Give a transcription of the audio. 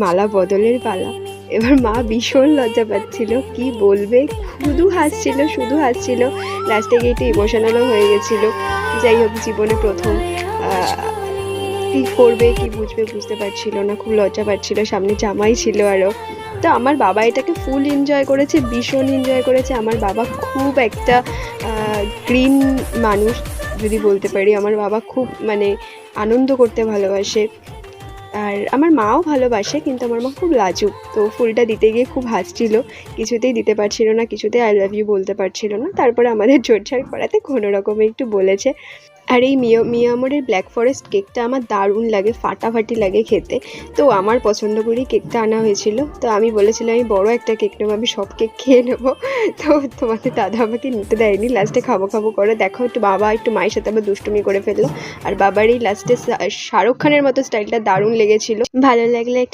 মালা বদলের পালা। এবার মা ভীষণ লজ্জা পাচ্ছিল, কি বলবে, শুধু হাসছিল। লাস্টে গিয়ে একটু ইমোশনালও হয়ে গেছিল। যাই হোক, জীবনে প্রথম কি করবে কি বুঝবে বুঝতে পারছিল না, খুব লজ্জা পাচ্ছিল, সামনে জামাই ছিল আরো। তো আমার বাবা এটাকে ফুল এনজয় করেছে, ভীষণ এনজয় করেছে। আমার বাবা খুব একটা গ্রিন মানুষ যদি বলতে পারি। আমার বাবা খুব মানে আনন্দ করতে ভালোবাসে, আর আমার মাও ভালোবাসে, কিন্তু আমার মা খুব লাজুক। তো ফুলটা দিতে গিয়ে খুব হাসছিল, কিছুতেই দিতে পারছিল না, কিছুতেই আই লাভ ইউ বলতে পারছিল না। তারপরে আমাদের জোরঝাড় করাতে কোনো রকমে একটু বলেছে। আর এই মিয়ামরের ব্ল্যাক ফরেস্ট কেকটা আমার দারুণ লাগে, ফাটাফাটি লাগে খেতে। তো আমার পছন্দ করেই কেকটা আনা হয়েছিল। তো আমি বলেছিলাম আমি বড় একটা কেক নেবো, আমি সব কেক খেয়ে নেবো। তো তোমাদের দাদা আমাকে নিতে দেয়নি, লাস্টে খাবো খাবো করে দেখো একটু বাবা একটু মায়ের সাথে আবার দুষ্টুমি করে ফেললো। আর বাবার এই লাস্টে শাহরুখ খানের মতো স্টাইলটা দারুণ লেগেছিল। ভালো লাগলে একটা